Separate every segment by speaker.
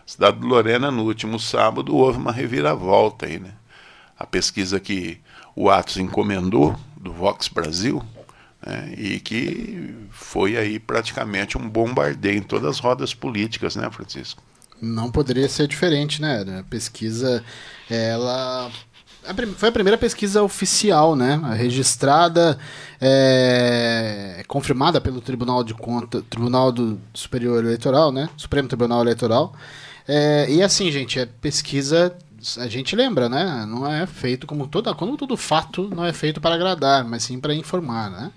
Speaker 1: Cidade de Lorena, no último sábado, houve uma reviravolta aí, né? A pesquisa que o Atos encomendou, do Vox Brasil, né, e que foi aí praticamente um bombardeio em todas as rodas políticas, né, Francisco?
Speaker 2: Não poderia ser diferente, né? A pesquisa, ela foi a primeira pesquisa oficial, né? Registrada, confirmada pelo Tribunal de Contas, Tribunal do Superior Eleitoral, né? Supremo Tribunal Eleitoral. E assim, gente, pesquisa, a gente lembra, né? Não é feito como todo fato não é feito para agradar, mas sim para informar, né?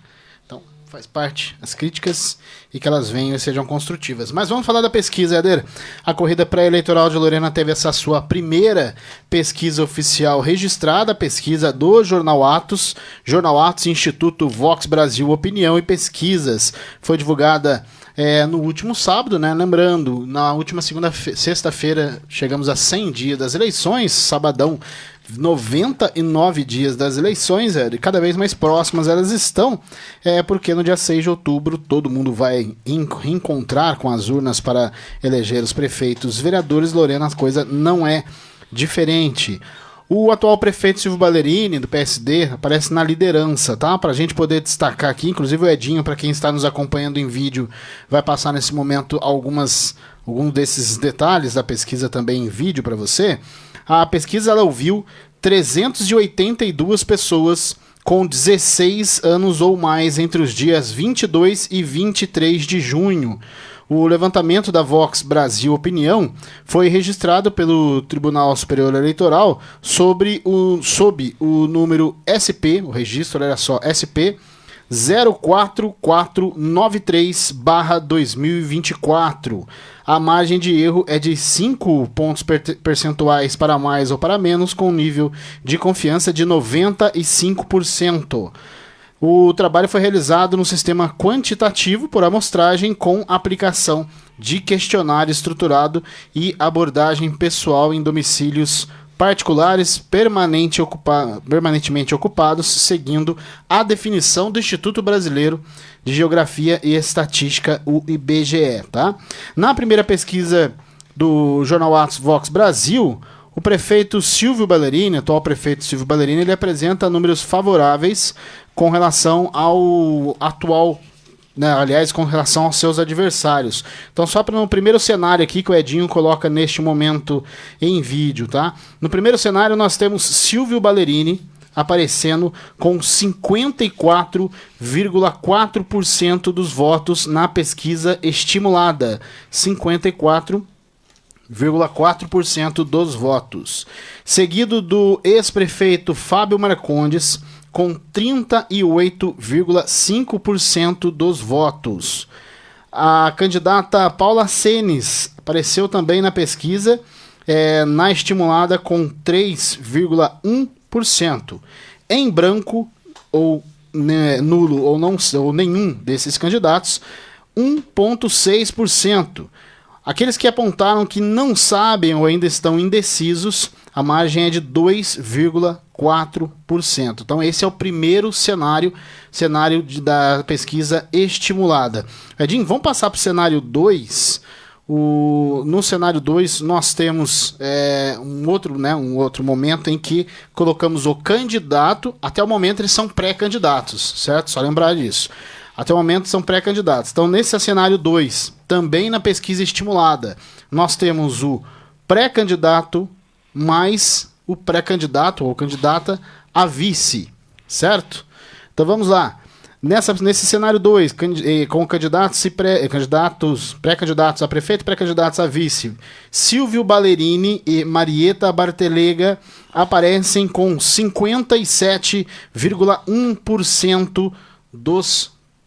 Speaker 2: Então, faz parte as críticas e que elas venham e sejam construtivas. Mas vamos falar da pesquisa, Éder. A corrida pré-eleitoral de Lorena teve essa sua primeira pesquisa oficial registrada, a pesquisa do Jornal Atos, Instituto Vox Brasil Opinião e Pesquisas. Foi divulgada no último sábado, né? Lembrando, na última sexta-feira chegamos a 100 dias das eleições, sabadão, 99 dias das eleições, cada vez mais próximas elas estão, porque no dia 6 de outubro todo mundo vai encontrar com as urnas para eleger os prefeitos, vereadores. Lorena, a coisa não é diferente. O atual prefeito Silvio Ballerini, do PSD, aparece na liderança, tá? Pra gente poder destacar aqui, inclusive o Edinho, para quem está nos acompanhando em vídeo, vai passar nesse momento alguns desses detalhes da pesquisa também em vídeo para você. A pesquisa, ela ouviu 382 pessoas com 16 anos ou mais entre os dias 22 e 23 de junho. O levantamento da Vox Brasil Opinião foi registrado pelo Tribunal Superior Eleitoral sob o número SP, o registro era só SP, 04493/2024. A margem de erro é de 5 pontos percentuais para mais ou para menos, com nível de confiança de 95%. O trabalho foi realizado no sistema quantitativo por amostragem com aplicação de questionário estruturado e abordagem pessoal em domicílios particulares permanentemente ocupados, seguindo a definição do Instituto Brasileiro de Geografia e Estatística, o IBGE. Tá? Na primeira pesquisa do Jornal Atos Vox Brasil, o prefeito Silvio Ballerini, atual prefeito Silvio Ballerini, ele apresenta números favoráveis com relação ao atual, né, aliás, com relação aos seus adversários. Então, só para no primeiro cenário aqui que o Edinho coloca neste momento em vídeo, tá? No primeiro cenário nós temos Silvio Ballerini aparecendo com 54,4% dos votos na pesquisa estimulada. 54,4% dos votos. Seguido do ex-prefeito Fábio Marcondes, com 38,5% dos votos. A candidata Paula Senes apareceu também na pesquisa, na estimulada, com 3,1%. Em branco, ou nulo, ou nenhum desses candidatos, 1,6%. Aqueles que apontaram que não sabem ou ainda estão indecisos, a margem é de 2,4%. Então esse é o primeiro cenário da pesquisa estimulada. Edinho, vamos passar para o cenário 2. No cenário 2 nós temos um outro momento em que colocamos o candidato. Até o momento eles são pré-candidatos, certo? Só lembrar disso. Até o momento são pré-candidatos. Então nesse cenário 2, também na pesquisa estimulada, nós temos o pré-candidato mais o pré-candidato ou candidata a vice, certo? Então vamos lá. Nesse cenário 2, com candidatos pré-candidatos a prefeito e pré-candidatos a vice, Silvio Ballerini e Marieta Bartelega aparecem com 57,1%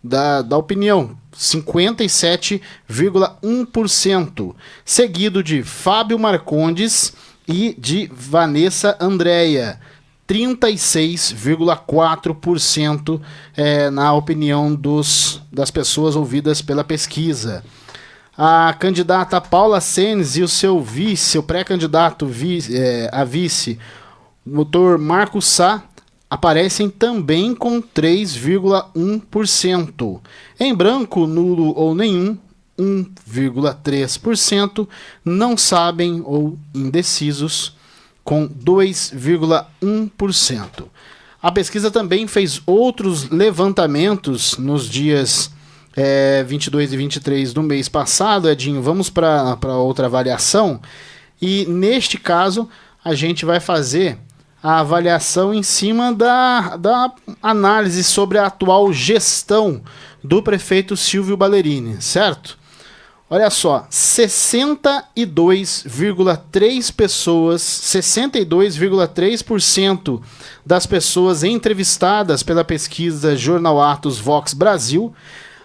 Speaker 2: da opinião. 57,1%. Seguido de Fábio Marcondes e de Vanessa Andréia, 36,4% na opinião das pessoas ouvidas pela pesquisa. A candidata Paula Senes e o seu vice, o pré-candidato a vice, o doutor Marcos Sá, aparecem também com 3,1%. Em branco, nulo ou nenhum, 1,3%, não sabem ou indecisos, com 2,1%. A pesquisa também fez outros levantamentos nos dias 22 e 23 do mês passado. Edinho, vamos para outra avaliação. E neste caso, a gente vai fazer a avaliação em cima da análise sobre a atual gestão do prefeito Silvio Ballerini, certo? Olha só, 62,3% das pessoas entrevistadas pela pesquisa Jornal Atos Vox Brasil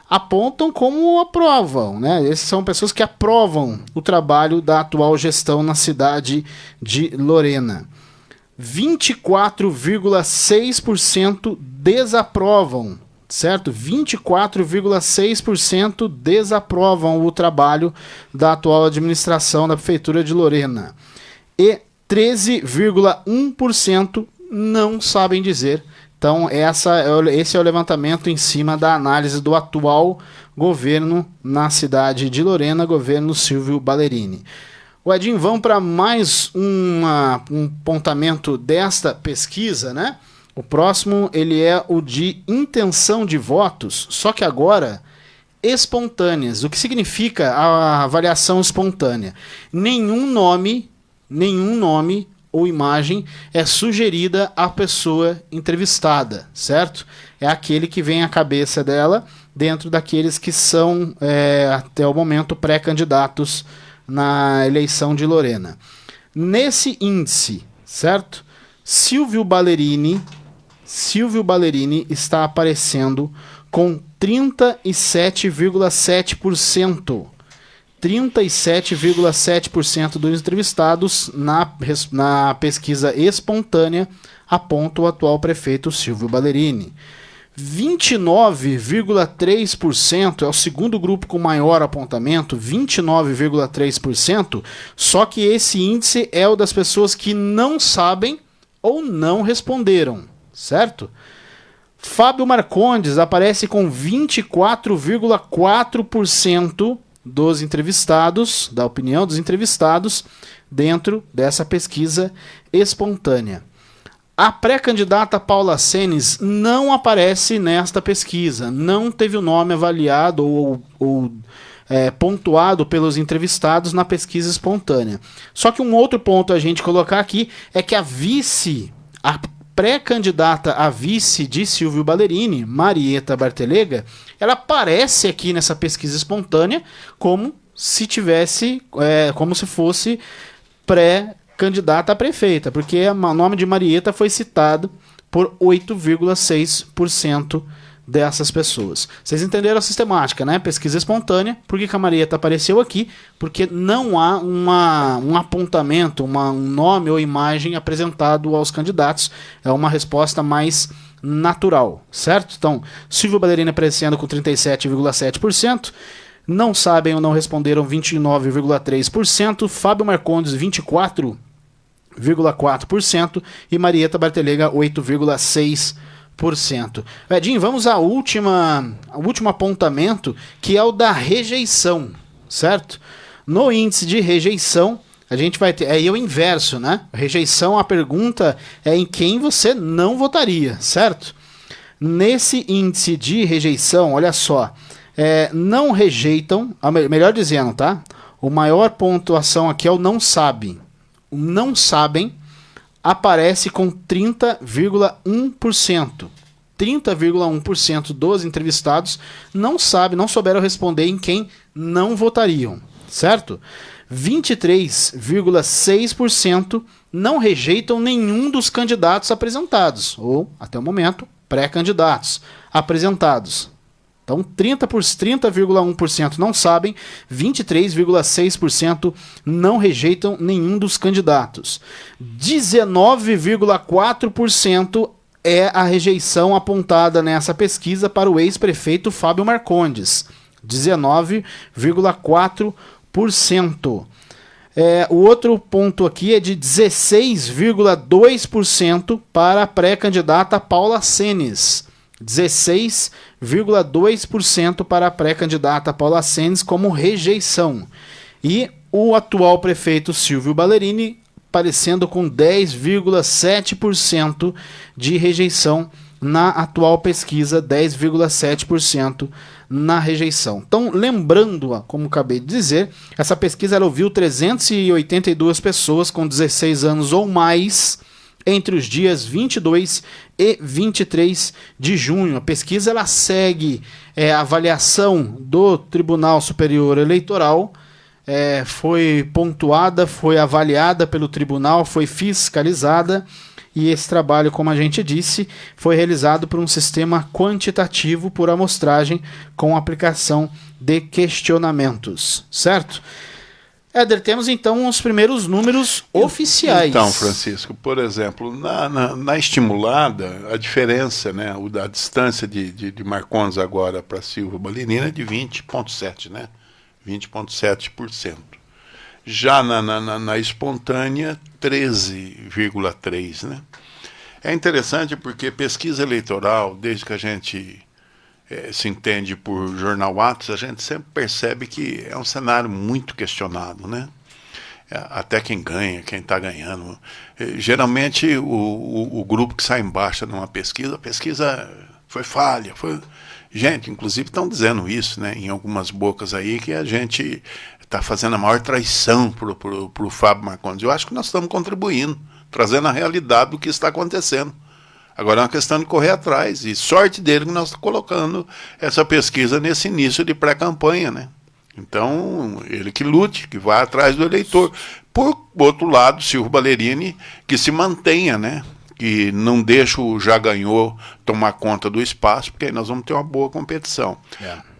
Speaker 2: apontam como aprovam, né? Essas são pessoas que aprovam o trabalho da atual gestão na cidade de Lorena. 24,6% desaprovam, certo? 24,6% desaprovam o trabalho da atual administração da Prefeitura de Lorena. E 13,1% não sabem dizer. Então, esse é o levantamento em cima da análise do atual governo na cidade de Lorena, governo Silvio Ballerini. Edinho, vamos para mais um apontamento desta pesquisa, né? O próximo ele é o de intenção de votos, só que agora espontâneas. O que significa a avaliação espontânea? Nenhum nome ou imagem é sugerida à pessoa entrevistada, certo? É aquele que vem à cabeça dela dentro daqueles que são, até o momento, pré-candidatos na eleição de Lorena. Nesse índice, certo? Silvio Ballerini está aparecendo com 37,7%. 37,7% dos entrevistados na pesquisa espontânea apontam o atual prefeito Silvio Ballerini. 29,3% é o segundo grupo com maior apontamento, 29,3%, só que esse índice é o das pessoas que não sabem ou não responderam, certo? Fábio Marcondes aparece com 24,4% dos entrevistados, da opinião dos entrevistados, dentro dessa pesquisa espontânea. A pré-candidata Paula Senes não aparece nesta pesquisa, não teve o nome avaliado ou pontuado pelos entrevistados na pesquisa espontânea. Só que um outro ponto a gente colocar aqui é que a pré-candidata a vice de Silvio Ballerini, Marieta Bartelega, ela aparece aqui nessa pesquisa espontânea como se fosse pré-candidata a prefeita, porque o nome de Marieta foi citado por 8,6% dessas pessoas. Vocês entenderam a sistemática, né? Pesquisa espontânea. Por que a Marieta apareceu aqui? Porque não há um apontamento, um nome ou imagem apresentado aos candidatos. É uma resposta mais natural, certo? Então, Silvio Ballerini aparecendo com 37,7%. Não sabem ou não responderam 29,3%. Fábio Marcondes, 24,4%. E Marieta Bartelega, 8,6%. Edinho, vamos ao último apontamento, que é o da rejeição, certo? No índice de rejeição, a gente vai ter... É o inverso, né? Rejeição, a pergunta é em quem você não votaria, certo? Nesse índice de rejeição, olha só, não rejeitam, melhor dizendo, tá? O maior pontuação aqui é o não sabem. O não sabem aparece com 30,1%. 30,1% dos entrevistados não souberam responder em quem não votariam, certo? 23,6% não rejeitam nenhum dos candidatos apresentados, ou, até o momento, pré-candidatos apresentados. Então, 30,1% não sabem, 23,6% não rejeitam nenhum dos candidatos. 19,4% é a rejeição apontada nessa pesquisa para o ex-prefeito Fábio Marcondes. 19,4%. O outro ponto aqui é de 16,2% para a pré-candidata Paula Senes. 16,2% para a pré-candidata Paula Centes como rejeição. E o atual prefeito Silvio Ballerini aparecendo com 10,7% de rejeição na atual pesquisa, 10,7% na rejeição. Então, lembrando, como acabei de dizer, essa pesquisa ela ouviu 382 pessoas com 16 anos ou mais entre os dias 22 e 23 de junho. A pesquisa ela segue a avaliação do Tribunal Superior Eleitoral, foi pontuada, foi avaliada pelo tribunal, foi fiscalizada, e esse trabalho, como a gente disse, foi realizado por um sistema quantitativo por amostragem com aplicação de questionamentos, certo? Éder, temos então os primeiros números oficiais.
Speaker 1: Então, Francisco, por exemplo, na estimulada, a diferença, né, a distância de Marcondes agora para Silvio Ballerini é de 20,7%, né? 20,7%. Já na espontânea, 13,3%. Né? É interessante porque pesquisa eleitoral, desde que a gente se entende por jornal Atos, a gente sempre percebe que é um cenário muito questionado, né? Até quem ganha, quem está ganhando. Geralmente, o grupo que sai em baixa numa pesquisa, a pesquisa foi falha, foi... Gente, inclusive estão dizendo isso, né, em algumas bocas aí, que a gente está fazendo a maior traição para o Fábio Marcondes. Eu acho que nós estamos contribuindo, trazendo a realidade do que está acontecendo. Agora é uma questão de correr atrás, e sorte dele que nós estamos colocando essa pesquisa nesse início de pré-campanha, né? Então, ele que lute, que vá atrás do eleitor. Por outro lado, Silvio Ballerini, que se mantenha, né? Que não deixa o já ganhou tomar conta do espaço, porque aí nós vamos ter uma boa competição.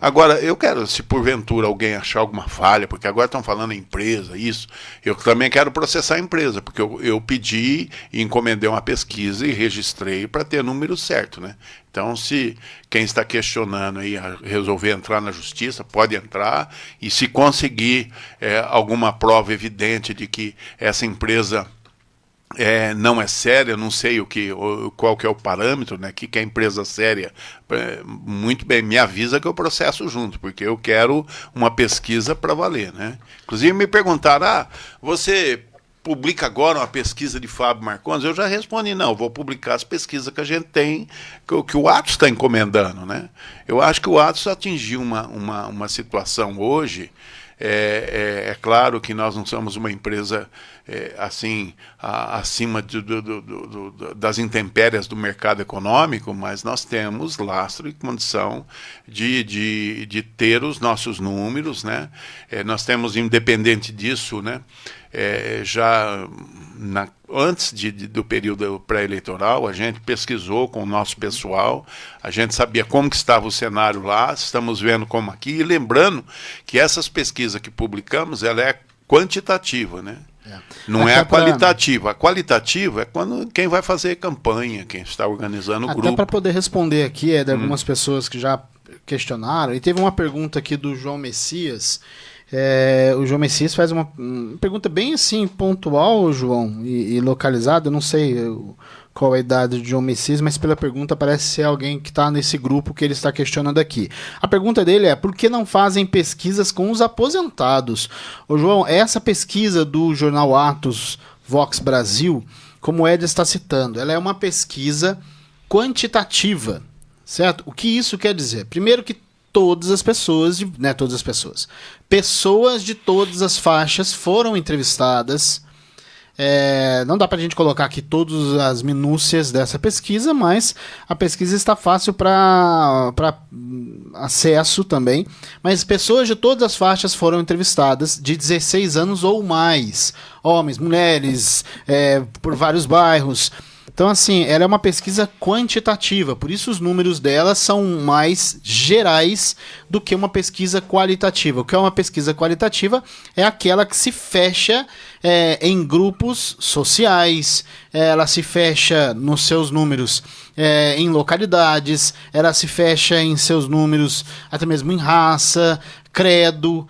Speaker 1: Agora, eu quero, se porventura alguém achar alguma falha, porque agora estão falando em empresa, isso, eu também quero processar a empresa, porque eu pedi e encomendei uma pesquisa e registrei para ter número certo, né? Então, se quem está questionando aí resolver entrar na justiça, pode entrar, e se conseguir alguma prova evidente de que essa empresa não é séria, não sei qual que é o parâmetro, né? Que é empresa séria, muito bem, me avisa que eu processo junto, porque eu quero uma pesquisa para valer, né? Inclusive me perguntaram, você publica agora uma pesquisa de Fábio Marcondes? Eu já respondi, não, vou publicar as pesquisas que a gente tem, que o Atos está encomendando, né? Eu acho que o Atos atingiu uma situação hoje. É claro que nós não somos uma empresa assim acima das intempéries do mercado econômico, mas nós temos lastro e condição de ter os nossos números, né? Nós temos, independente disso, né? Antes do período pré-eleitoral, a gente pesquisou com o nosso pessoal, a gente sabia como que estava o cenário lá, estamos vendo como aqui, e lembrando que essas pesquisas que publicamos, ela é quantitativa, né? Não é a qualitativa. A qualitativa é quem vai fazer campanha, quem está organizando o grupo.
Speaker 2: Até para poder responder aqui, de algumas pessoas que já questionaram, e teve uma pergunta aqui do João Messias. O João Messias faz uma pergunta bem assim, pontual, João, e localizada. Eu não sei qual a idade de João Messias, mas pela pergunta parece ser alguém que está nesse grupo que ele está questionando aqui. A pergunta dele é: por que não fazem pesquisas com os aposentados? Ô João, essa pesquisa do jornal Atos Vox Brasil, como o Ed está citando, ela é uma pesquisa quantitativa, certo? O que isso quer dizer? Primeiro que todas as pessoas, pessoas de todas as faixas foram entrevistadas. Não dá para a gente colocar aqui todas as minúcias dessa pesquisa, mas a pesquisa está fácil para acesso também. Mas pessoas de todas as faixas foram entrevistadas, de 16 anos ou mais, homens, mulheres, por vários bairros. Então, assim, ela é uma pesquisa quantitativa, por isso os números dela são mais gerais do que uma pesquisa qualitativa. O que é uma pesquisa qualitativa é aquela que se fecha em grupos sociais, ela se fecha nos seus números em localidades, ela se fecha em seus números até mesmo em raça, credo.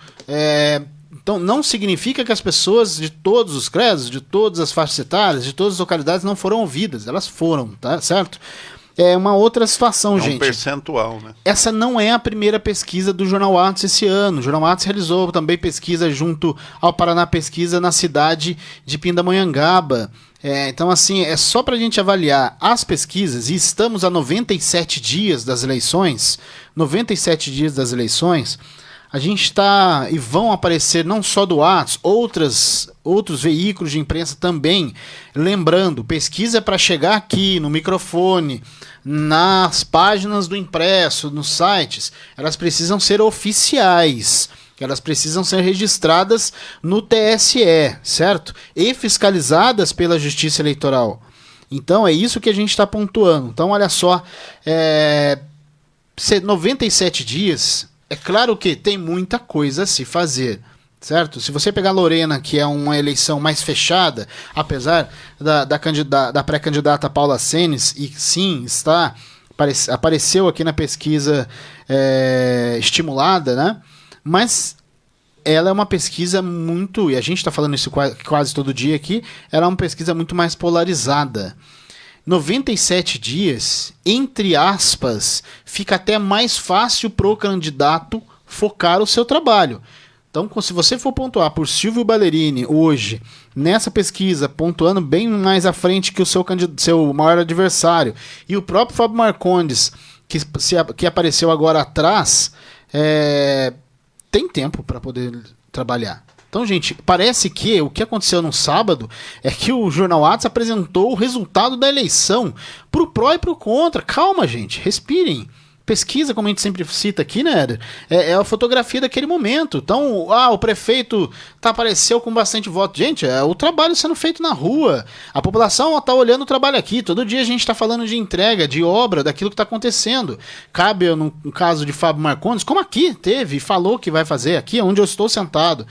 Speaker 2: Então, não significa que as pessoas de todos os credos, de todas as faixas etárias, de todas as localidades não foram ouvidas. Elas foram, tá certo? é uma outra situação, gente.
Speaker 1: É um percentual, né?
Speaker 2: Essa não é a primeira pesquisa do Jornal Atos esse ano. O Jornal Atos realizou também pesquisa junto ao Paraná Pesquisa na cidade de Pindamonhangaba. Então, assim, é só para a gente avaliar as pesquisas, e estamos a 97 dias das eleições, 97 dias das eleições, a gente está, e vão aparecer não só do Atos, outros veículos de imprensa também, lembrando, pesquisa para chegar aqui no microfone, nas páginas do impresso, nos sites, elas precisam ser oficiais. Elas precisam ser registradas no TSE, certo? E fiscalizadas pela Justiça Eleitoral. Então é isso que a gente está pontuando. Então olha só, 97 dias, é claro que tem muita coisa a se fazer, certo? Se você pegar Lorena, que é uma eleição mais fechada, apesar da pré-candidata Paula Senes, e sim, apareceu aqui na pesquisa estimulada, né? Mas ela é uma pesquisa muito, e a gente está falando isso quase todo dia aqui, ela é uma pesquisa muito mais polarizada. 97 dias, entre aspas, fica até mais fácil pro candidato focar o seu trabalho. Então, se você for pontuar por Silvio Ballerini hoje, nessa pesquisa, pontuando bem mais à frente que o seu maior adversário, e o próprio Fábio Marcondes, que apareceu agora atrás, tem tempo para poder trabalhar. Então, gente, parece que o que aconteceu no sábado é que o Jornal Atos apresentou o resultado da eleição pro pró e pro contra. Calma, gente, respirem. Pesquisa, como a gente sempre cita aqui, né, Éder? É a fotografia daquele momento. Então, o prefeito apareceu com bastante voto. Gente, é o trabalho sendo feito na rua. A população está olhando o trabalho aqui. Todo dia a gente está falando de entrega, de obra, daquilo que está acontecendo. Cabe, no caso de Fábio Marcondes, como aqui teve, falou que vai fazer, aqui onde eu estou sentado,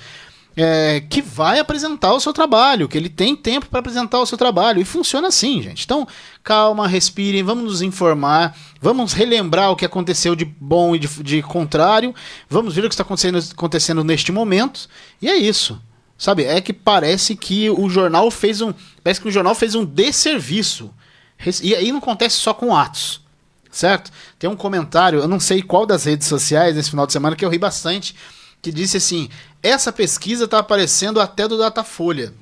Speaker 2: que vai apresentar o seu trabalho, que ele tem tempo para apresentar o seu trabalho. E funciona assim, gente. Então, calma, respirem, vamos nos informar, vamos relembrar o que aconteceu de bom e de contrário, vamos ver o que está acontecendo neste momento, e é isso. Sabe, é que parece que o jornal fez um desserviço. E aí não acontece só com Atos, certo? Tem um comentário, eu não sei qual das redes sociais nesse final de semana, que eu ri bastante, que disse assim: essa pesquisa está aparecendo até do Datafolha.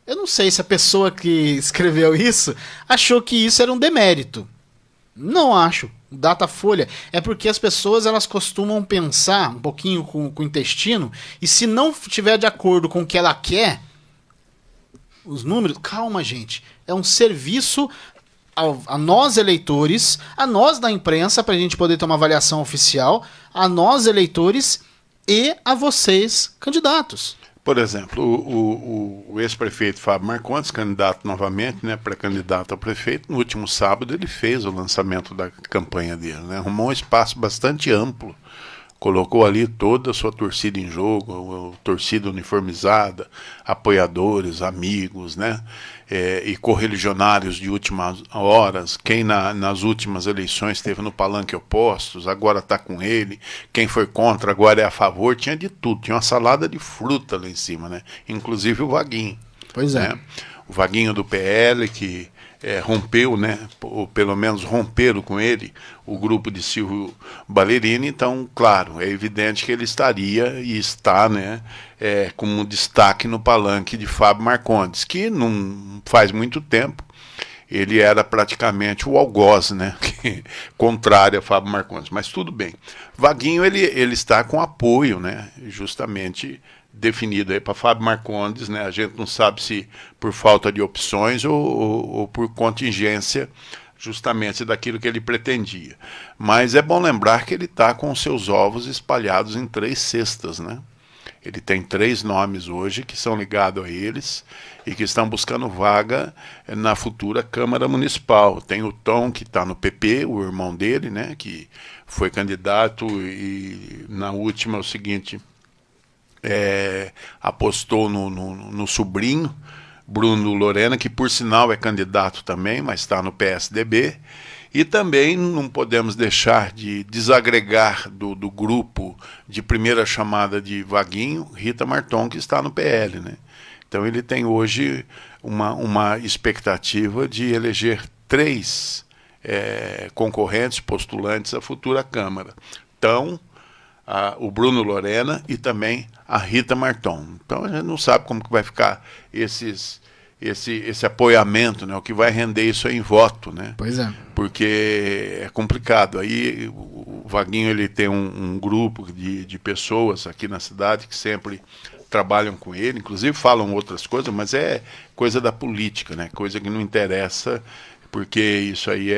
Speaker 2: Eu não sei se a pessoa que escreveu isso achou que isso era um demérito. Não acho. Datafolha é porque as pessoas elas costumam pensar um pouquinho com o intestino, e se não estiver de acordo com o que ela quer, os números... Calma, gente. É um serviço a nós eleitores, a nós da imprensa, para a gente poder ter uma avaliação oficial, a nós eleitores e a vocês, candidatos.
Speaker 1: Por exemplo, o ex-prefeito Fábio Marcondes, candidato novamente, né, pré-candidato a prefeito, no último sábado ele fez o lançamento da campanha dele, né, arrumou um espaço bastante amplo, colocou ali toda a sua torcida em jogo, torcida uniformizada, apoiadores, amigos, né, e correligionários de últimas horas. Quem nas últimas eleições esteve no palanque opostos, agora está com ele. Quem foi contra, agora é a favor. Tinha de tudo, tinha uma salada de fruta lá em cima, né? Inclusive o Vaguinho.
Speaker 2: Pois é.
Speaker 1: Né? O Vaguinho do PL, que rompeu, né? Ou pelo menos romperam com ele o grupo de Silvio Ballerini. Então, claro, é evidente que ele estaria e está, né, como destaque no palanque de Fábio Marcondes, que não faz muito tempo ele era praticamente o algoz, né, contrário a Fábio Marcondes, mas tudo bem. Vaguinho, ele está com apoio, né, justamente definido aí para Fábio Marcondes, né, a gente não sabe se por falta de opções ou por contingência justamente daquilo que ele pretendia. Mas é bom lembrar que ele está com os seus ovos espalhados em 3 cestas, né? Ele tem 3 nomes hoje que são ligados a eles e que estão buscando vaga na futura Câmara Municipal. Tem o Tom, que está no PP, o irmão dele, né, que foi candidato e na última é o seguinte, apostou no sobrinho, Bruno Lorena, que por sinal é candidato também, mas está no PSDB. E também não podemos deixar de desagregar do grupo de primeira chamada de Vaguinho, Rita Marton, que está no PL, né? Então ele tem hoje uma expectativa de eleger 3 concorrentes, postulantes à futura Câmara. Então, o Bruno Lorena e também a Rita Marton. Então a gente não sabe como que vai ficar esse apoiamento, né? O que vai render isso aí em voto, né?
Speaker 2: Pois é.
Speaker 1: Porque é complicado. Aí o Vaguinho ele tem um grupo de pessoas aqui na cidade que sempre trabalham com ele, inclusive falam outras coisas, mas é coisa da política, né? Coisa que não interessa, porque isso aí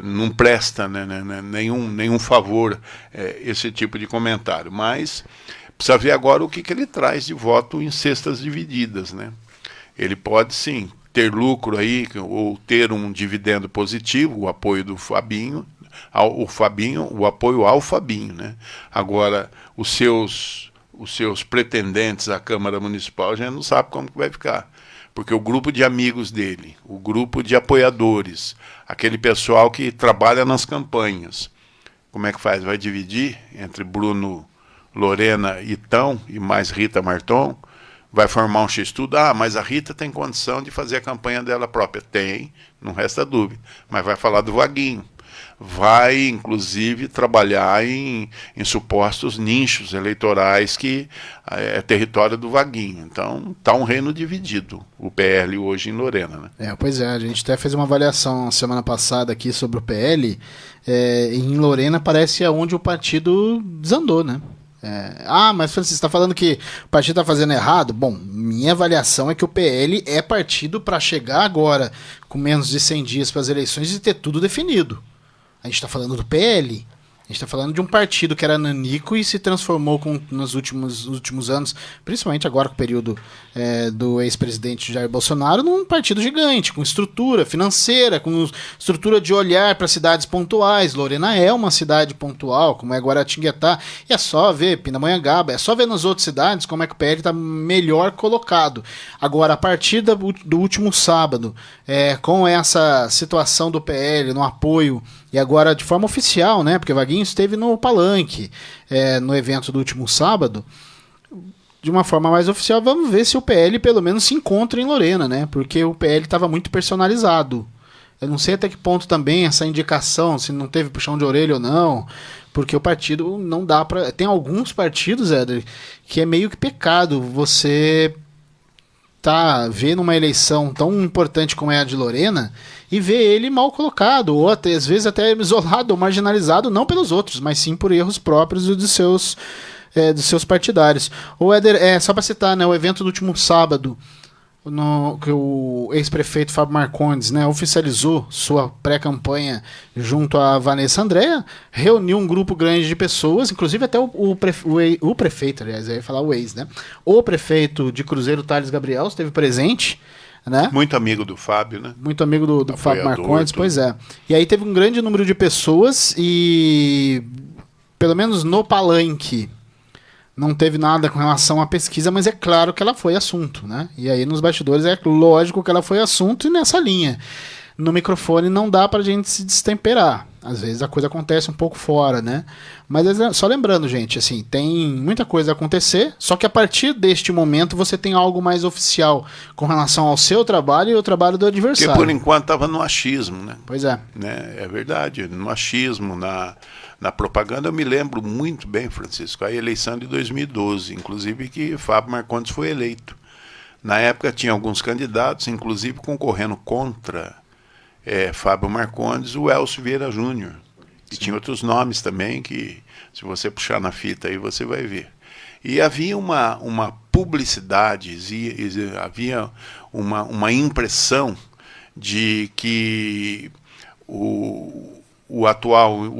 Speaker 1: não presta, né, nenhum favor esse tipo de comentário. Mas precisa ver agora o que ele traz de voto em cestas divididas, né? Ele pode sim ter lucro aí, ou ter um dividendo positivo, o apoio do Fabinho, o apoio ao Fabinho, né? Agora, os seus pretendentes à Câmara Municipal, a gente não sabe como que vai ficar. Porque o grupo de amigos dele, o grupo de apoiadores, aquele pessoal que trabalha nas campanhas, como é que faz? Vai dividir entre Bruno Lorena e Tão e mais Rita Marton? Vai formar um X-Tudo? Mas a Rita tem condição de fazer a campanha dela própria. Tem, não resta dúvida. Mas vai falar do Vaguinho. Vai, inclusive, trabalhar em supostos nichos eleitorais que é território do Vaguinho. Então, está um reino dividido, o PL hoje em Lorena, né?
Speaker 2: Pois é, a gente até fez uma avaliação semana passada aqui sobre o PL. Em Lorena parece onde o partido desandou, né? Mas Francisco, você está falando que o partido está fazendo errado? Bom, minha avaliação é que o PL é partido para chegar agora, com menos de 100 dias para as eleições, e ter tudo definido. A gente está falando do PL. A gente está falando de um partido que era nanico e se transformou nos últimos anos, principalmente agora com o período do ex-presidente Jair Bolsonaro, num partido gigante, com estrutura financeira, com estrutura de olhar para cidades pontuais. Lorena é uma cidade pontual, como é Guaratinguetá, e é só ver Pindamonhangaba, é só ver nas outras cidades como é que o PL está melhor colocado. Agora, a partir do último sábado, com essa situação do PL no apoio, e agora de forma oficial, né? Porque Vaguinho esteve no Palanque, no evento do último sábado. De uma forma mais oficial, vamos ver se o PL pelo menos se encontra em Lorena, né? Porque o PL estava muito personalizado. Eu não sei até que ponto também essa indicação, se não teve puxão de orelha ou não, porque o partido não dá para... Tem alguns partidos, Éder, que é meio que pecado você ver numa eleição tão importante como é a de Lorena e ver ele mal colocado, ou até, às vezes até isolado ou marginalizado, não pelos outros, mas sim por erros próprios dos seus partidários. O Éder, só para citar, né, o evento do último sábado, que o ex-prefeito Fábio Marcondes, né, oficializou sua pré-campanha junto a Vanessa Andréa, reuniu um grupo grande de pessoas, inclusive até o prefeito, aliás, eu ia falar o ex, né? O prefeito de Cruzeiro, Thales Gabriel, esteve presente, né?
Speaker 1: Muito amigo do Fábio, né?
Speaker 2: Muito amigo do Fábio Marcondes, pois é. E aí teve um grande número de pessoas e, pelo menos no Palanque, não teve nada com relação à pesquisa, mas é claro que ela foi assunto, né? E aí nos bastidores é lógico que ela foi assunto e nessa linha. No microfone não dá pra gente se destemperar. Às vezes a coisa acontece um pouco fora, né? Mas só lembrando, gente, assim, tem muita coisa a acontecer, só que a partir deste momento você tem algo mais oficial com relação ao seu trabalho e ao trabalho do adversário.
Speaker 1: Porque por enquanto estava no achismo, né?
Speaker 2: Pois é.
Speaker 1: Né? É verdade, no achismo, na propaganda. Eu me lembro muito bem, Francisco, a eleição de 2012, inclusive que Fábio Marcondes foi eleito. Na época tinha alguns candidatos, inclusive concorrendo contra Fábio Marcondes, o Elcio Vieira Júnior. E tinha outros nomes também que, se você puxar na fita aí, você vai ver. E havia uma publicidade, havia uma impressão de que o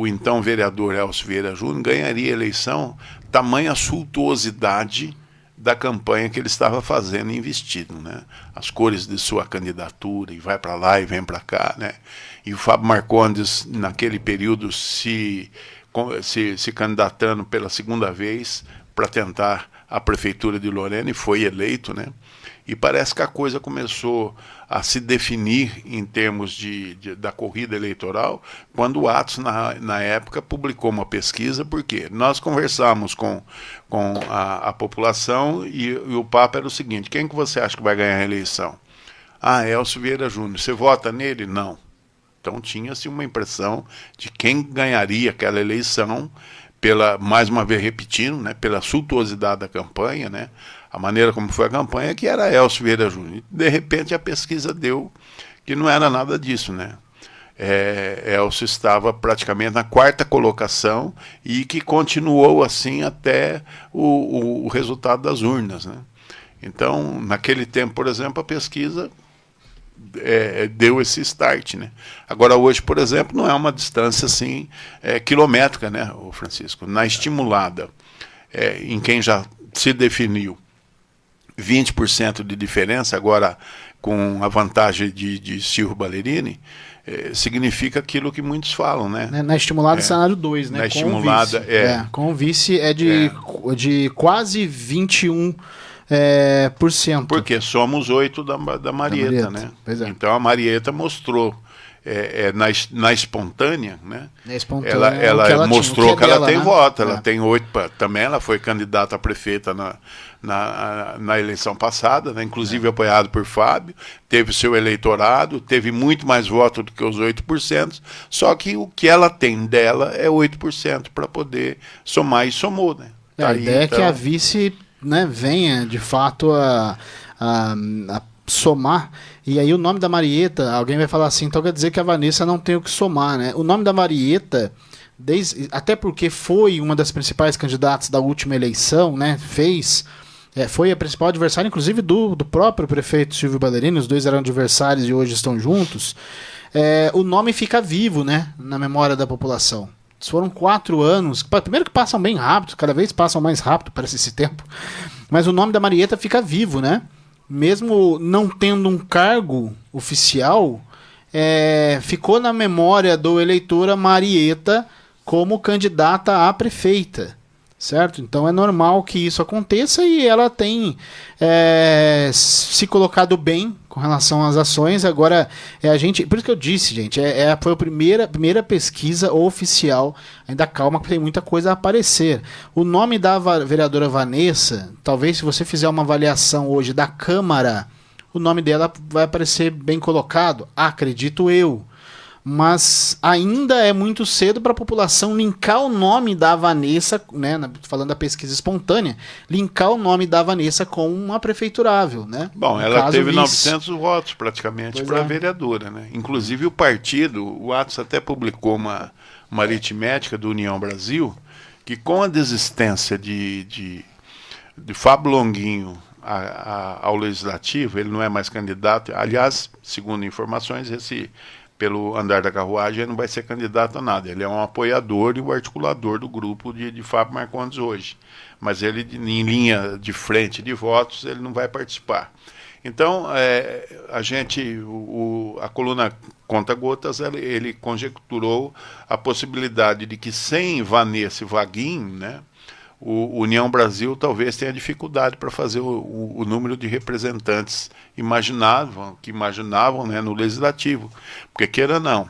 Speaker 1: então vereador Elcio Vieira Júnior ganharia a eleição, tamanha suntuosidade da campanha que ele estava fazendo e investindo, né? As cores de sua candidatura, e vai para lá e vem para cá, né? E o Fábio Marcondes, naquele período, se candidatando pela segunda vez para tentar a prefeitura de Lorena, e foi eleito, né? E parece que a coisa começou a se definir em termos da corrida eleitoral, quando o Atos, na época, publicou uma pesquisa, porque nós conversamos com a população e o papo era o seguinte: quem que você acha que vai ganhar a eleição? Elcio Vieira Júnior. Você vota nele? Não. Então tinha-se uma impressão de quem ganharia aquela eleição, mais uma vez repetindo, né, pela suntuosidade da campanha, né, a maneira como foi a campanha, que era Elcio Vieira Júnior. De repente a pesquisa deu que não era nada disso, né? Elcio estava praticamente na 4ª colocação e que continuou assim até o resultado das urnas, né? Então, naquele tempo, por exemplo, a pesquisa deu esse start, né? Agora, hoje, por exemplo, não é uma distância assim quilométrica, né, o Francisco? Na estimulada, em quem já se definiu 20% de diferença, agora com a vantagem de Silvio Ballerini, significa aquilo que muitos falam, né?
Speaker 2: Na estimulada, cenário 2, né?
Speaker 1: Na estimulada,
Speaker 2: com o vice é de quase 21%.
Speaker 1: Porque somos 8 da Marieta, né?
Speaker 2: Pois é.
Speaker 1: Então a Marieta mostrou na espontânea, né?
Speaker 2: Ela
Speaker 1: mostrou que ela tem
Speaker 2: né?
Speaker 1: voto, ela tem 8, também ela foi candidata a prefeita na eleição passada, né? Inclusive apoiado por Fábio, teve seu eleitorado, teve muito mais voto do que os 8%, só que o que ela tem dela é 8% para poder somar, e somou, né?
Speaker 2: A ideia é que a vice, né, venha de fato a somar. E aí o nome da Marieta, alguém vai falar assim, então quer dizer que a Vanessa não tem o que somar, né? O nome da Marieta, até porque foi uma das principais candidatas da última eleição, né? Foi a principal adversária, inclusive, do próprio prefeito Silvio Ballerini. Os dois eram adversários e hoje estão juntos. O nome fica vivo, né, na memória da população. Foram 4 anos, primeiro que passam bem rápido, cada vez passam mais rápido, parece esse tempo, mas o nome da Marieta fica vivo, né? Mesmo não tendo um cargo oficial, ficou na memória do eleitor a Marieta como candidata a prefeita, certo? Então é normal que isso aconteça e ela tem se colocado bem com relação às ações. Agora, por isso que eu disse, gente, foi a primeira pesquisa oficial. Ainda calma, que tem muita coisa a aparecer. O nome da vereadora Vanessa, talvez se você fizer uma avaliação hoje da Câmara, o nome dela vai aparecer bem colocado, acredito eu. Mas ainda é muito cedo para a população linkar o nome da Vanessa, né, falando da pesquisa espontânea, linkar o nome da Vanessa com uma prefeiturável, né?
Speaker 1: Bom, ela teve 900 votos praticamente para vereadora, né? Inclusive o partido, o Atos até publicou uma aritmética do União Brasil, que com a desistência de Fábio Longuinho ao Legislativo, ele não é mais candidato, aliás, segundo informações, pelo andar da carruagem, ele não vai ser candidato a nada. Ele é um apoiador e o articulador do grupo de Fábio Marcondes hoje. Mas ele, em linha de frente de votos, ele não vai participar. Então, a coluna Conta Gotas, ele conjecturou a possibilidade de que sem Vanessa e Vaguinho, né, o União Brasil talvez tenha dificuldade para fazer o número de representantes que imaginavam, né, no Legislativo. Porque, queira ou não,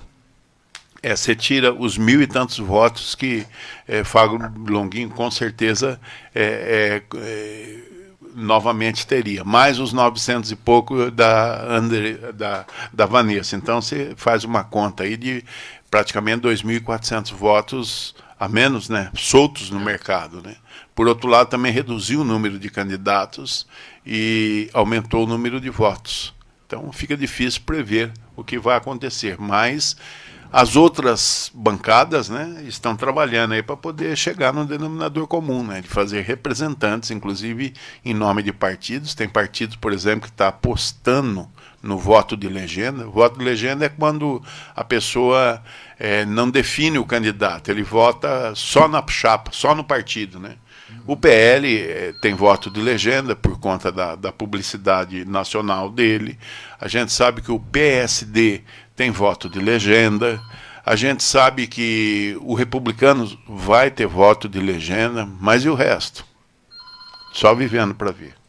Speaker 1: você tira os 1.000 e tantos votos que Fábio Longuinho com certeza novamente teria, mais os 900 e pouco da Vanessa. Então você faz uma conta aí de praticamente 2.400 votos a menos, né, soltos no mercado, né? Por outro lado, também reduziu o número de candidatos e aumentou o número de votos. Então fica difícil prever o que vai acontecer, mas as outras bancadas, né, estão trabalhando aí para poder chegar no denominador comum, né, de fazer representantes, inclusive em nome de partidos. Tem partidos, por exemplo, que está apostando no voto de legenda. O voto de legenda é quando a pessoa não define o candidato, ele vota só na chapa, só no partido, né? O PL tem voto de legenda por conta da publicidade nacional dele. A gente sabe que o PSD tem voto de legenda. A gente sabe que o Republicano vai ter voto de legenda, mas e o resto? Só vivendo para ver.